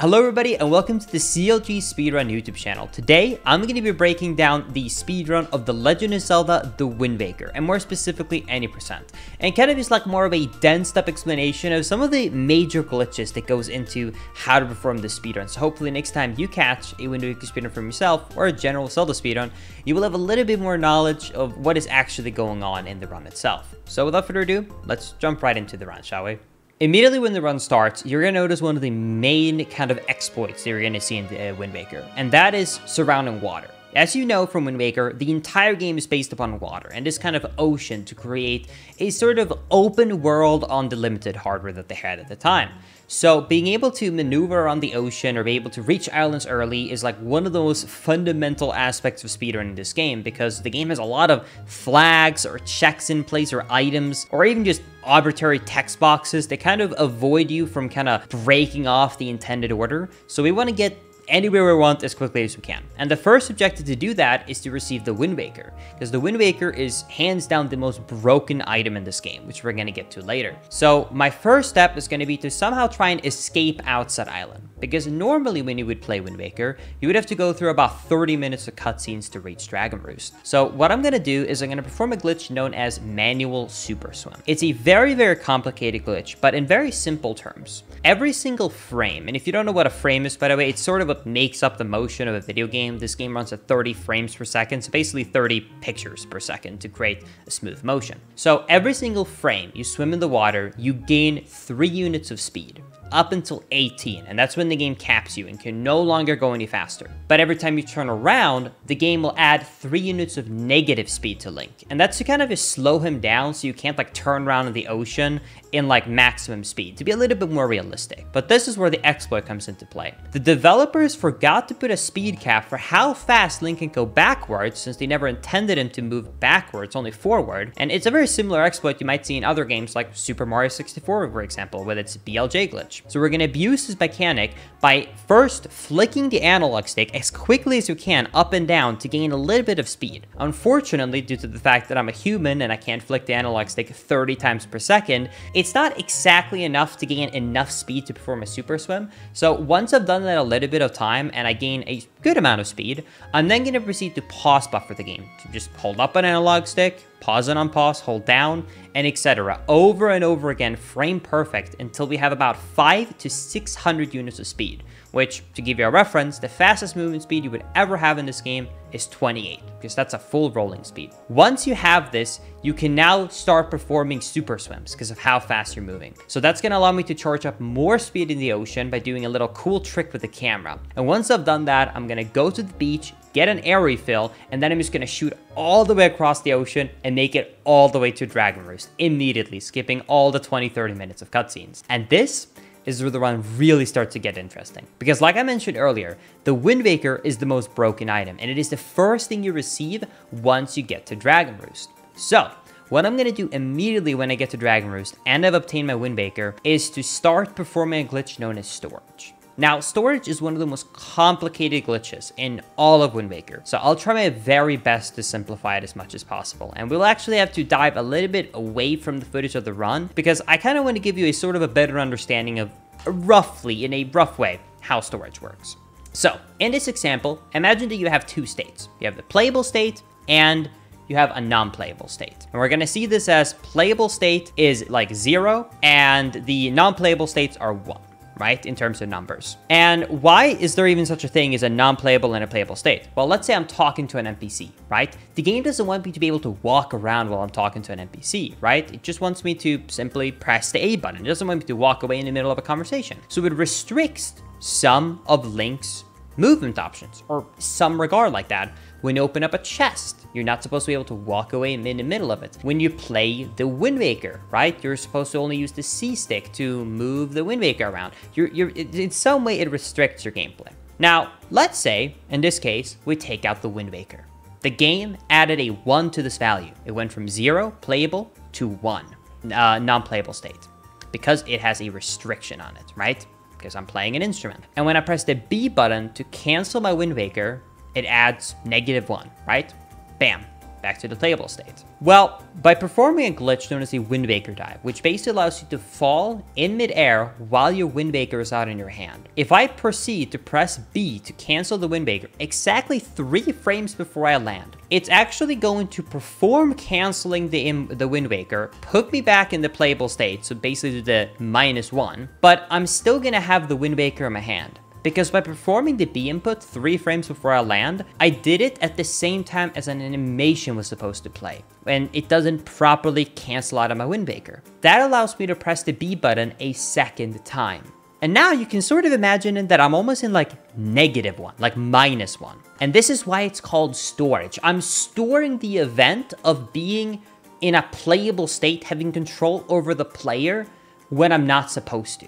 Hello everybody and welcome to the CLG Speedrun YouTube channel. Today, I'm going to be breaking down the speedrun of The Legend of Zelda The Wind Waker, and more specifically, any percent. And kind of is like more of a densed up explanation of some of the major glitches that goes into how to perform the speedrun. So hopefully next time you catch a Wind Waker speedrun from yourself, or a general Zelda speedrun, you will have a little bit more knowledge of what is actually going on in the run itself. So without further ado, let's jump right into the run, shall we? Immediately when the run starts, you're going to notice one of the main kind of exploits that you're going to see in the Wind Waker, and that is surrounding water. As you know from Wind Waker, the entire game is based upon water and this kind of ocean to create a sort of open world on the limited hardware that they had at the time. So being able to maneuver around the ocean or be able to reach islands early is like one of the most fundamental aspects of speedrunning this game, because the game has a lot of flags or checks in place or items or even just arbitrary text boxes that kind of avoid you from kind of breaking off the intended order. So we want to get anywhere we want as quickly as we can. And the first objective to do that is to receive the Wind Waker, because the Wind Waker is hands down the most broken item in this game, which we're going to get to later. So my first step is going to be to somehow try and escape outside island, because normally when you would play Wind Waker, you would have to go through about 30 minutes of cutscenes to reach Dragon Roost. So what I'm going to do is I'm going to perform a glitch known as manual super swim. It's a very complicated glitch, but in very simple terms. Every single frame, and if you don't know what a frame is, by the way, it's sort of what makes up the motion of a video game. This game runs at 30 frames per second, so basically 30 pictures per second to create a smooth motion. So every single frame you swim in the water, you gain 3 units of speed, up until 18, and that's when the game caps you and can no longer go any faster. But every time you turn around, the game will add 3 units of negative speed to Link, and that's to kind of just slow him down so you can't like turn around in the ocean in like maximum speed, to be a little bit more realistic. But this is where the exploit comes into play. The developers forgot to put a speed cap for how fast Link can go backwards, since they never intended him to move backwards, only forward. And it's a very similar exploit you might see in other games like Super Mario 64, for example, with its BLJ glitch. So we're going to abuse this mechanic by first flicking the analog stick as quickly as you can up and down to gain a little bit of speed. Unfortunately, due to the fact that I'm a human and I can't flick the analog stick 30 times per second, it's not exactly enough to gain enough speed to perform a super swim. So once I've done that a little bit of time and I gain a good amount of speed, I'm then going to proceed to pause buffer the game. So just hold up an analog stick, pause it on pause, hold down, and etc. over and over again, frame perfect, until we have about 500 to 600 units of speed, which, to give you a reference, the fastest movement speed you would ever have in this game is 28, because that's a full rolling speed. Once you have this, you can now start performing super swims because of how fast you're moving. So that's going to allow me to charge up more speed in the ocean by doing a little cool trick with the camera. And once I've done that, I'm going to go to the beach, get an air refill, and then I'm just going to shoot all the way across the ocean and make it all the way to Dragon Roost immediately, skipping all the 20-30 minutes of cutscenes. And this is where the run really starts to get interesting, because like I mentioned earlier, the Wind Waker is the most broken item, and it is the first thing you receive once you get to Dragon Roost. So what I'm going to do immediately when I get to Dragon Roost and I've obtained my Wind Waker is to start performing a glitch known as storage. Now, storage is one of the most complicated glitches in all of Wind Waker, so I'll try my very best to simplify it as much as possible. And we'll actually have to dive a little bit away from the footage of the run, because I kind of want to give you a sort of a better understanding of roughly, in a rough way, how storage works. So, in this example, imagine that you have 2 states. You have the playable state and you have a non-playable state. And we're going to see this as playable state is like 0 and the non-playable states are 1. Right, in terms of numbers. And why is there even such a thing as a non-playable and a playable state? Well, let's say I'm talking to an NPC, right? The game doesn't want me to be able to walk around while I'm talking to an NPC, right? It just wants me to simply press the A button. It doesn't want me to walk away in the middle of a conversation. So it restricts some of Link's movement options, or some regard like that. When you open up a chest, you're not supposed to be able to walk away in the middle of it. When you play the Wind Waker, right, you're supposed to only use the C stick to move the Wind Waker around. In some way, it restricts your gameplay. Now, let's say, in this case, we take out the Wind Waker. The game added a 1 to this value. It went from 0, playable, to 1, non-playable state, because it has a restriction on it, right? Because I'm playing an instrument. And when I press the B button to cancel my Wind Waker, it adds -1, right? Bam. back to the playable state? Well, by performing a glitch known as a Wind Waker dive, which basically allows you to fall in midair while your Wind Waker is out in your hand. If I proceed to press B to cancel the Wind Waker exactly 3 frames before I land, it's actually going to perform canceling the Wind Waker, put me back in the playable state, so basically the -1, but I'm still gonna have the Wind Waker in my hand. Because by performing the B input 3 frames before I land, I did it at the same time as an animation was supposed to play, and it doesn't properly cancel out of my Wind Waker. That allows me to press the B button a second time. And now you can sort of imagine that I'm almost in like -1, like -1. And this is why it's called storage. I'm storing the event of being in a playable state, having control over the player when I'm not supposed to.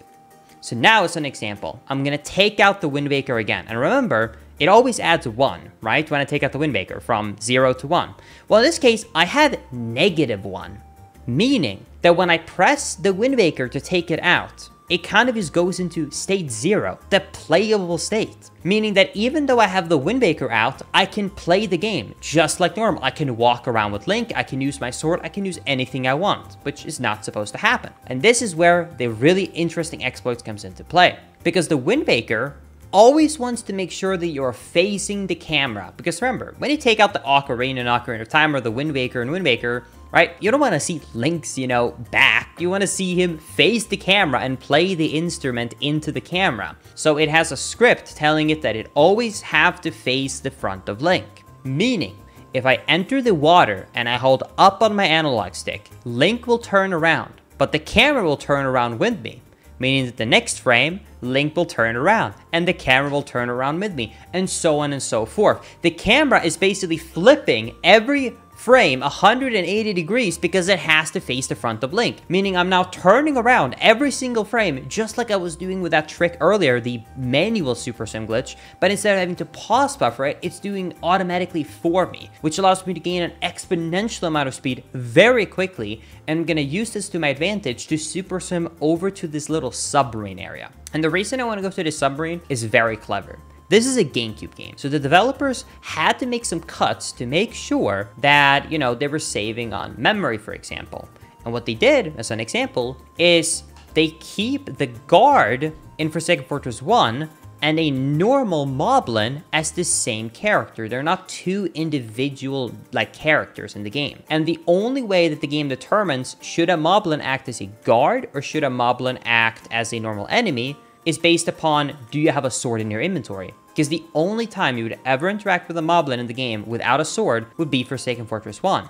So now as an example, I'm gonna take out the Wind Waker again. And remember, it always adds 1, right? When I take out the Wind Waker from 0 to 1. Well, in this case, I have -1, meaning that when I press the Wind Waker to take it out, it kind of just goes into state 0, the playable state. Meaning that even though I have the Wind Waker out, I can play the game just like normal. I can walk around with Link, I can use my sword, I can use anything I want, which is not supposed to happen. And this is where the really interesting exploits comes into play. Because the Wind Waker always wants to make sure that you're facing the camera. Because remember, when you take out the Ocarina and Ocarina of Time, or the Wind Waker and Wind Waker, right? You don't want to see Link's, back. You want to see him face the camera and play the instrument into the camera. So it has a script telling it that it always have to face the front of Link. Meaning, if I enter the water and I hold up on my analog stick, Link will turn around, but the camera will turn around with me. Meaning that the next frame, Link will turn around, and the camera will turn around with me, and so on and so forth. The camera is basically flipping every frame 180 degrees because it has to face the front of Link, meaning I'm now turning around every single frame, just like I was doing with that trick earlier, the manual Super Sim glitch, but instead of having to pause buffer it, it's doing automatically for me, which allows me to gain an exponential amount of speed very quickly, and I'm gonna use this to my advantage to Super Sim over to this little submarine area. And the reason I want to go to this submarine is very clever. This is a GameCube game, so the developers had to make some cuts to make sure that, they were saving on memory, for example. And what they did, as an example, is they keep the guard in Forsaken Fortress 1 and a normal Moblin as the same character. They're not 2 individual, characters in the game. And the only way that the game determines should a Moblin act as a guard or should a Moblin act as a normal enemy is based upon, do you have a sword in your inventory? Because the only time you would ever interact with a Moblin in the game without a sword would be Forsaken Fortress 1.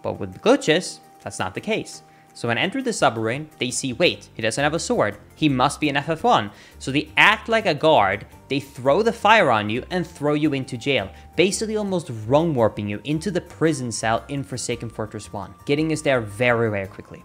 But with the glitches, that's not the case. So when I enter the submarine, they see, wait, he doesn't have a sword. He must be an FF1. So they act like a guard, they throw the fire on you and throw you into jail. Basically almost rung warping you into the prison cell in Forsaken Fortress 1. Getting us there very, very quickly.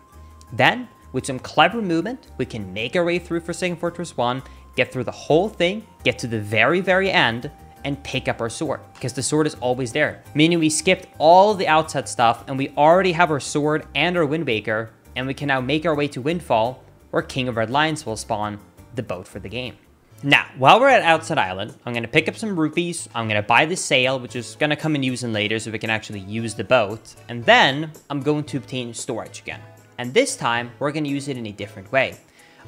Then, with some clever movement, we can make our way through Forsaken Fortress 1, get through the whole thing, get to the very, very end, and pick up our sword, because the sword is always there. Meaning we skipped all the outset stuff, and we already have our sword and our Wind Waker, and we can now make our way to Windfall, where King of Red Lions will spawn the boat for the game. Now, while we're at Outset Island, I'm going to pick up some rupees, I'm going to buy the sail, which is going to come in use later so we can actually use the boat, and then I'm going to obtain storage again. And this time, we're going to use it in a different way.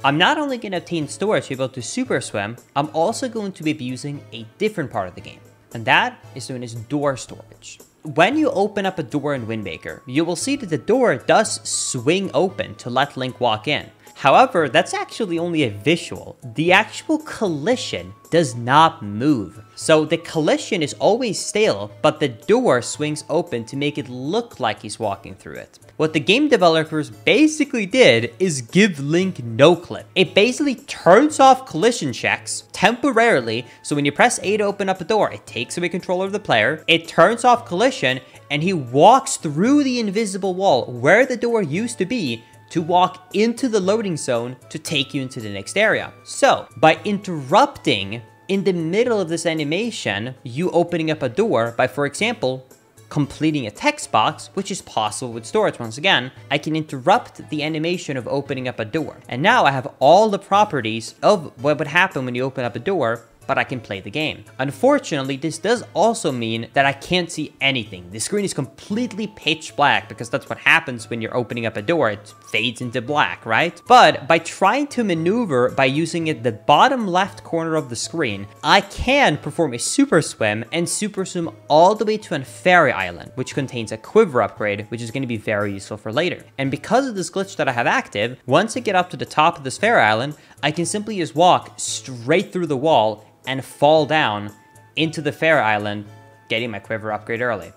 I'm not only going to obtain storage to be able to super swim, I'm also going to be using a different part of the game. And that is known as door storage. When you open up a door in Wind Waker, you will see that the door does swing open to let Link walk in. However, that's actually only a visual. The actual collision does not move. So the collision is always still, but the door swings open to make it look like he's walking through it. What the game developers basically did is give Link no clip. It basically turns off collision checks temporarily, so when you press A to open up a door, it takes away control of the player, it turns off collision, and he walks through the invisible wall where the door used to be to walk into the loading zone to take you into the next area. So, by interrupting in the middle of this animation, you opening up a door by, for example, completing a text box, which is possible with storage once again, I can interrupt the animation of opening up a door. And now I have all the properties of what would happen when you open up a door but I can play the game. Unfortunately, this does also mean that I can't see anything. The screen is completely pitch black because that's what happens when you're opening up a door. It fades into black, right? But by trying to maneuver by using the bottom left corner of the screen, I can perform a super swim and super swim all the way to a fairy island, which contains a quiver upgrade, which is going to be very useful for later. And because of this glitch that I have active, once I get up to the top of this fairy island, I can simply just walk straight through the wall and fall down into the fairy island, getting my quiver upgrade early.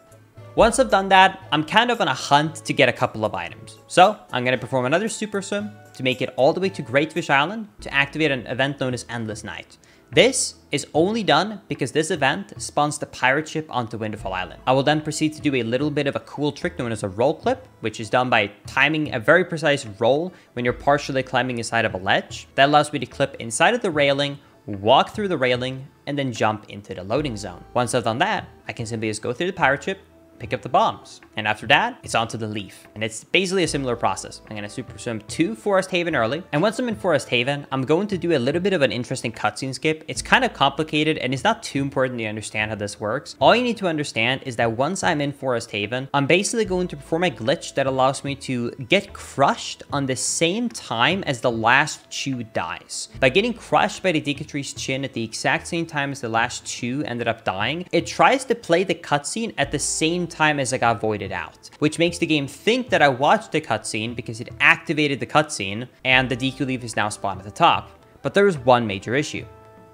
Once I've done that, I'm kind of on a hunt to get a couple of items. So I'm going to perform another super swim to make it all the way to Great Fish Island to activate an event known as Endless Night. This is only done because this event spawns the pirate ship onto Windfall Island. I will then proceed to do a little bit of a cool trick known as a roll clip, which is done by timing a very precise roll when you're partially climbing inside of a ledge. That allows me to clip inside of the railing, walk through the railing, and then jump into the loading zone. Once I've done that, I can simply just go through the pirate ship, pick up the bombs. And after that, it's onto the leaf. And it's basically a similar process. I'm gonna super swim to Forest Haven early. And once I'm in Forest Haven, I'm going to do a little bit of an interesting cutscene skip. It's kind of complicated and it's not too important to understand how this works. All you need to understand is that once I'm in Forest Haven, I'm basically going to perform a glitch that allows me to get crushed on the same time as the last chew dies. By getting crushed by the Decatree's chin at the exact same time as the last chew ended up dying, it tries to play the cutscene at the same time as I got voided out, which makes the game think that I watched the cutscene because it activated the cutscene and the DQ leaf is now spawned at the top. But there is one major issue.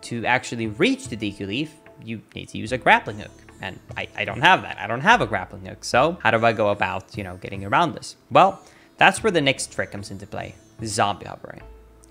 To actually reach the DQ leaf, you need to use a grappling hook. And I don't have that. I don't have a grappling hook. So how do I go about, getting around this? Well, that's where the next trick comes into play. Zombie hovering.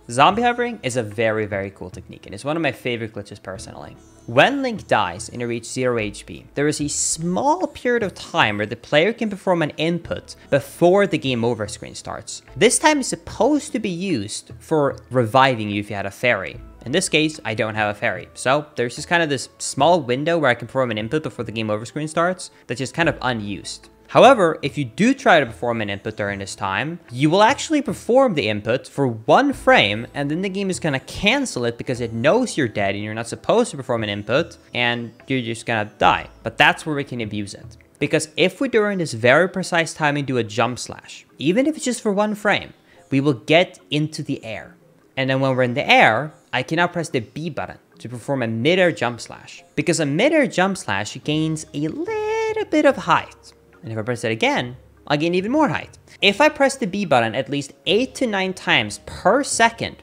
Zombie hovering is a very, very cool technique, and it's one of my favorite glitches personally. When Link dies and he reaches 0 HP, there is a small period of time where the player can perform an input before the game over screen starts. This time is supposed to be used for reviving you if you had a fairy. In this case, I don't have a fairy, so there's just kind of this small window where I can perform an input before the game over screen starts that's just kind of unused. However, if you do try to perform an input during this time, you will actually perform the input for 1 frame, and then the game is going to cancel it because it knows you're dead and you're not supposed to perform an input, and you're just going to die. But that's where we can abuse it. Because if we during this very precise timing do a jump slash, even if it's just for 1 frame, we will get into the air. And then when we're in the air, I can now press the B button to perform a mid-air jump slash. Because a mid-air jump slash gains a little bit of height. And if I press it again, I'll gain even more height. If I press the B button at least 8 to 9 times per second,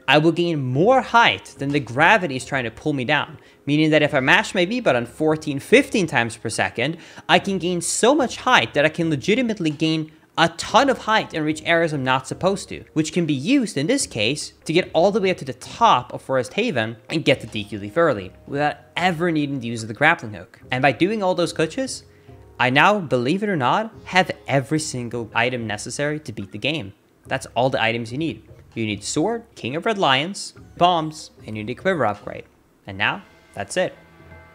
I will gain more height than the gravity is trying to pull me down. Meaning that if I mash my B button 14, 15 times per second, I can gain so much height that I can legitimately gain a ton of height and reach areas I'm not supposed to, which can be used in this case to get all the way up to the top of Forest Haven and get the DQ leaf early without ever needing to use the grappling hook. And by doing all those glitches, I now, believe it or not, have every single item necessary to beat the game. That's all the items you need. You need sword, King of Red Lions, bombs, and you need a quiver upgrade. And now, that's it.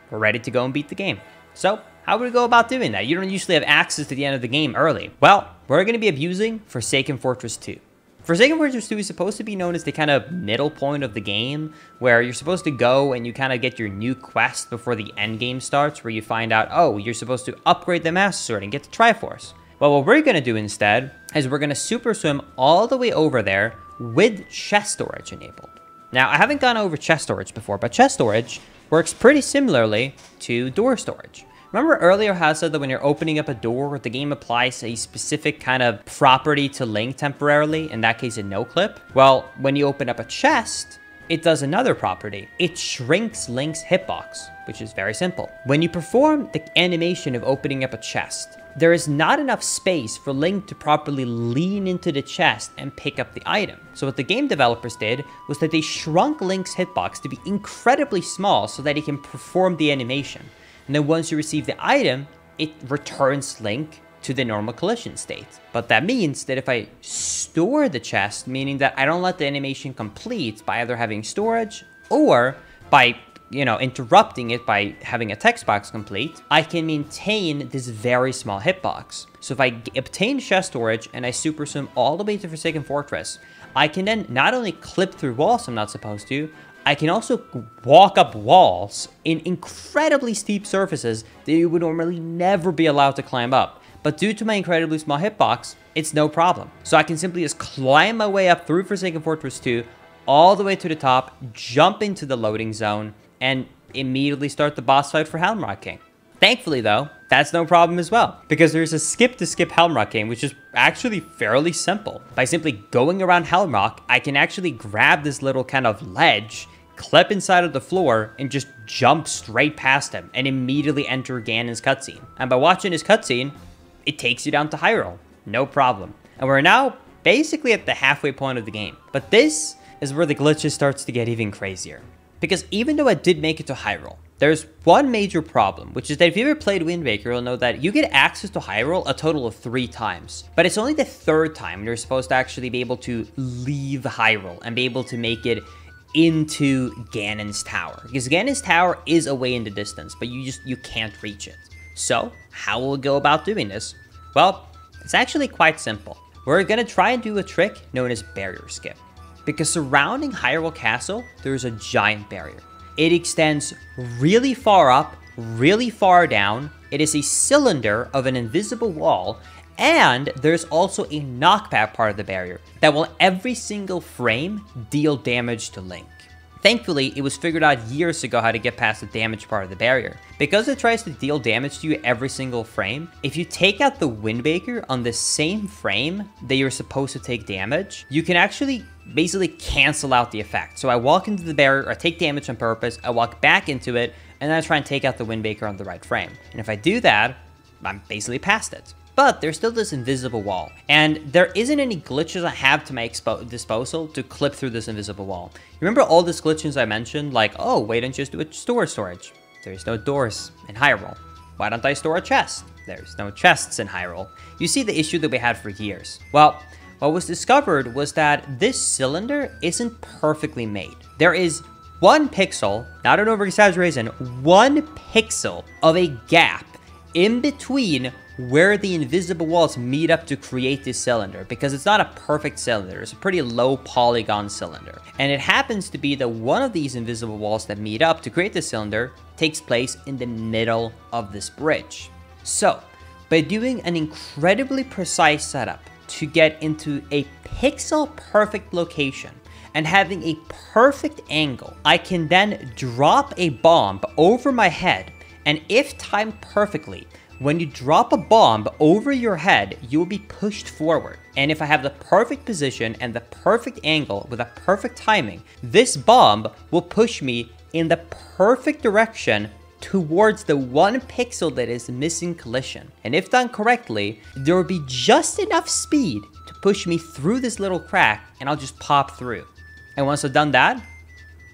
We're ready to go and beat the game. So, how would we go about doing that? You don't usually have access to the end of the game early. Well, we're going to be abusing Forsaken Fortress 2. Forsaken Fortress 2 is supposed to be known as the kind of middle point of the game, where you're supposed to go and you kind of get your new quest before the end game starts, where you find out, oh, you're supposed to upgrade the Master Sword and get the Triforce. Well, what we're going to do instead is we're going to super swim all the way over there with chest storage enabled. Now, I haven't gone over chest storage before, but chest storage works pretty similarly to door storage. Remember earlier how I said that when you're opening up a door, the game applies a specific kind of property to Link temporarily, in that case a no clip? Well, when you open up a chest, it does another property. It shrinks Link's hitbox, which is very simple. When you perform the animation of opening up a chest, there is not enough space for Link to properly lean into the chest and pick up the item. So what the game developers did was that they shrunk Link's hitbox to be incredibly small so that he can perform the animation. And then once you receive the item, it returns Link to the normal collision state. But that means that if I store the chest, meaning that I don't let the animation complete by either having storage or by, interrupting it by having a text box complete, I can maintain this very small hitbox. So if I obtain chest storage and I super swim all the way to Forsaken Fortress, I can then not only clip through walls I'm not supposed to, I can also walk up walls in incredibly steep surfaces that you would normally never be allowed to climb up. But due to my incredibly small hitbox, it's no problem. So I can simply just climb my way up through Forsaken Fortress 2, all the way to the top, jump into the loading zone, and immediately start the boss fight for Helm Rock King. Thankfully though, that's no problem as well, because there's a skip to skip Helm Rock King, which is actually fairly simple. By simply going around Helm Rock, I can actually grab this little kind of ledge, clip inside of the floor, and just jump straight past him and immediately enter Ganon's cutscene. And by watching his cutscene, it takes you down to Hyrule, no problem. And we're now basically at the halfway point of the game. But this is where the glitches starts to get even crazier. Because even though I did make it to Hyrule, there's one major problem, which is that if you ever played Wind Waker, you'll know that you get access to Hyrule a total of 3 times. But it's only the 3rd time you're supposed to actually be able to leave Hyrule and be able to make it into Ganon's Tower. Because Ganon's Tower is away in the distance, but you can't reach it. So, how will we go about doing this? Well, it's actually quite simple. We're gonna try and do a trick known as barrier skip. Because surrounding Hyrule Castle, there's a giant barrier. It extends really far up, really far down. It is a cylinder of an invisible wall, and there's also a knockback part of the barrier that will every single frame deal damage to Link. Thankfully, it was figured out years ago how to get past the damage part of the barrier. Because it tries to deal damage to you every single frame, if you take out the Wind Waker on the same frame that you're supposed to take damage, you can actually basically cancel out the effect. So I walk into the barrier, I take damage on purpose, I walk back into it, and then I try and take out the Wind Waker on the right frame. And if I do that, I'm basically past it. But there's still this invisible wall, and there isn't any glitches I have to my disposal to clip through this invisible wall. You remember all these glitches I mentioned, like, oh, why don't you just do a storage? There's no doors in Hyrule. Why don't I store a chest? There's no chests in Hyrule. You see the issue that we had for years. Well, what was discovered was that this cylinder isn't perfectly made. There is 1 pixel, not an over-exaggeration, 1 pixel of a gap in between where the invisible walls meet up to create this cylinder, because it's not a perfect cylinder, it's a pretty low polygon cylinder. And it happens to be that one of these invisible walls that meet up to create this cylinder takes place in the middle of this bridge. So, by doing an incredibly precise setup to get into a pixel perfect location and having a perfect angle, I can then drop a bomb over my head, and if timed perfectly, when you drop a bomb over your head, you will be pushed forward. And if I have the perfect position and the perfect angle with a perfect timing, this bomb will push me in the perfect direction towards the 1 pixel that is missing collision. And if done correctly, there will be just enough speed to push me through this little crack, and I'll just pop through. And once I've done that,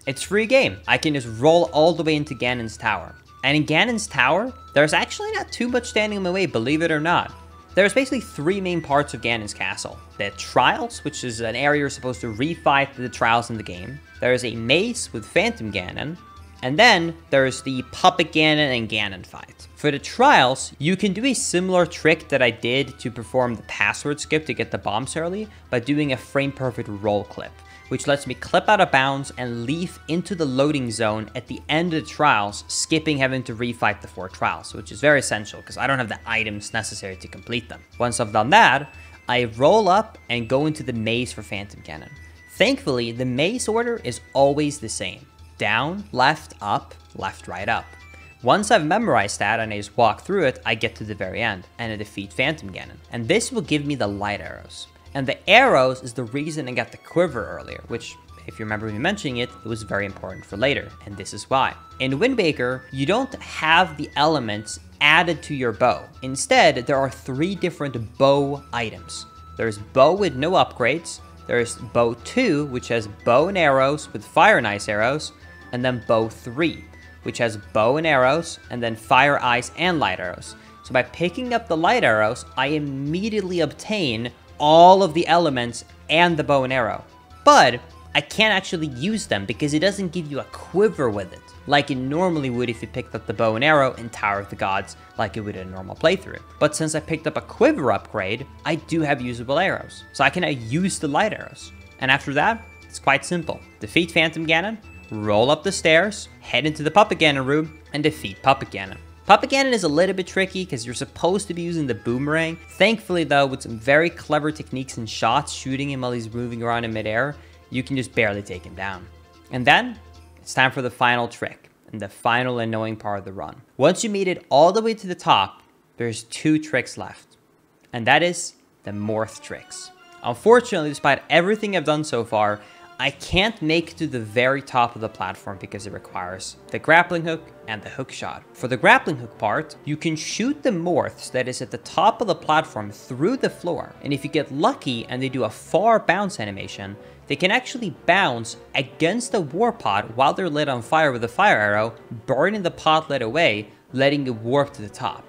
it's free game. I can just roll all the way into Ganon's Tower. And in Ganon's Tower, there's actually not too much standing in my way, believe it or not. There's basically 3 main parts of Ganon's castle. The Trials, which is an area you're supposed to refight the trials in the game. There's a maze with Phantom Ganon. And then there's the Puppet Ganon and Ganon fight. For the Trials, you can do a similar trick that I did to perform the password skip to get the bombs early by doing a frame perfect roll clip, which lets me clip out of bounds and leaf into the loading zone at the end of the trials, skipping having to refight the 4 trials, which is very essential because I don't have the items necessary to complete them. Once I've done that, I roll up and go into the maze for Phantom Ganon. Thankfully, the maze order is always the same. Down, left, right, up. Once I've memorized that and I just walk through it, I get to the very end and I defeat Phantom Ganon. And this will give me the light arrows. And the arrows is the reason I got the quiver earlier, which, if you remember me mentioning it, it was very important for later, and this is why. In Wind Waker, you don't have the elements added to your bow. Instead, there are 3 different bow items. There's bow with no upgrades, there's bow 2, which has bow and arrows with fire and ice arrows, and then bow 3, which has bow and arrows, and then fire, ice, and light arrows. So by picking up the light arrows, I immediately obtain all of the elements and the bow and arrow. But I can't actually use them because it doesn't give you a quiver with it, like it normally would if you picked up the bow and arrow in Tower of the Gods, like it would in a normal playthrough. But since I picked up a quiver upgrade, I do have usable arrows, so I can now use the light arrows. And after that, it's quite simple. Defeat Phantom Ganon, roll up the stairs, head into the Puppet Ganon room, and defeat Puppet Ganon. Puppet Ganon is a little bit tricky because you're supposed to be using the boomerang. Thankfully though, with some very clever techniques and shots, shooting him while he's moving around in midair, you can just barely take him down. And then, it's time for the final trick, and the final annoying part of the run. Once you made it all the way to the top, there's 2 tricks left, and that is the Morph tricks. Unfortunately, despite everything I've done so far, I can't make it to the very top of the platform because it requires the grappling hook and the hook shot. For the grappling hook part, you can shoot the morphs that is at the top of the platform through the floor, and if you get lucky and they do a far bounce animation, they can actually bounce against the war pot while they're lit on fire with a fire arrow, burning the pot lid away, letting it warp to the top,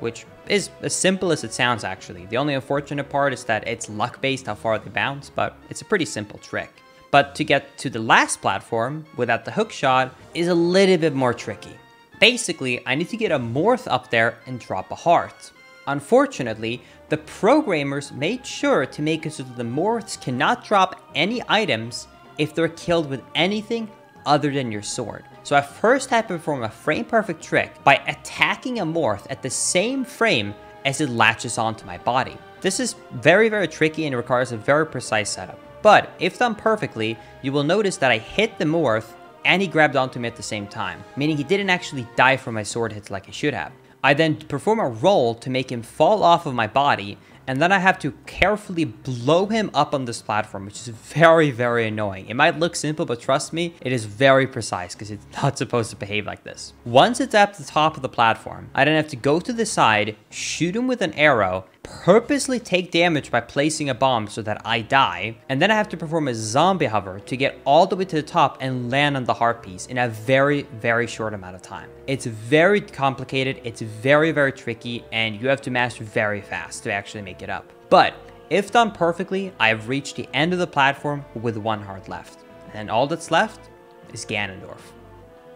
which is as simple as it sounds actually. The only unfortunate part is that it's luck based how far they bounce, but it's a pretty simple trick. But to get to the last platform without the hook shot is a little bit more tricky. Basically, I need to get a morph up there and drop a heart. Unfortunately, the programmers made sure to make it so that the morphs cannot drop any items if they're killed with anything other than your sword. So I first had to perform a frame perfect trick by attacking a morph at the same frame as it latches onto my body. This is very, very tricky and requires a very precise setup. But if done perfectly, you will notice that I hit the morph and he grabbed onto me at the same time, meaning he didn't actually die from my sword hits like he should have. I then perform a roll to make him fall off of my body, and then I have to carefully blow him up on this platform, which is very, very annoying. It might look simple, but trust me, it is very precise because it's not supposed to behave like this. Once it's at the top of the platform, I then have to go to the side, shoot him with an arrow, purposely take damage by placing a bomb so that I die, and then I have to perform a zombie hover to get all the way to the top and land on the heart piece in a very, very short amount of time. It's very complicated, it's very, very tricky, and you have to master very fast to actually make it up. But if done perfectly, I have reached the end of the platform with 1 heart left. And all that's left is Ganondorf.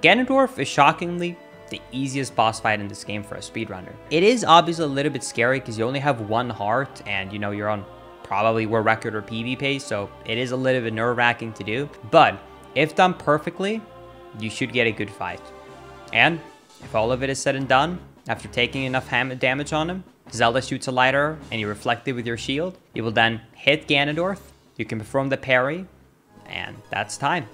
Ganondorf is shockingly the easiest boss fight in this game for a speedrunner. It is obviously a little bit scary because you only have 1 heart and you know you're on probably world record or PB pace, so it is a little bit nerve-wracking to do. But if done perfectly, you should get a good fight. And if all of it is said and done, after taking enough damage on him, Zelda shoots a light arrow and you reflect it with your shield. You will then hit Ganondorf, you can perform the parry, and that's time.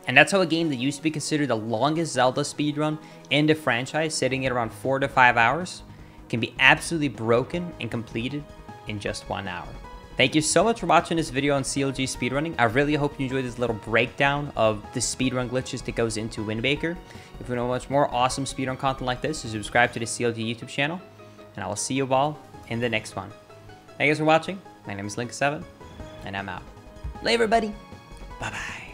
And that's how a game that used to be considered the longest Zelda speedrun in the franchise, sitting at around 4 to 5 hours, can be absolutely broken and completed in just 1 hour. Thank you so much for watching this video on CLG speedrunning. I really hope you enjoyed this little breakdown of the speedrun glitches that goes into Wind Waker. If you want much more awesome speedrun content like this, subscribe to the CLG YouTube channel, and I will see you all in the next one. Thank you guys for watching. My name is Linkus7, and I'm out. Later, everybody. Bye-bye.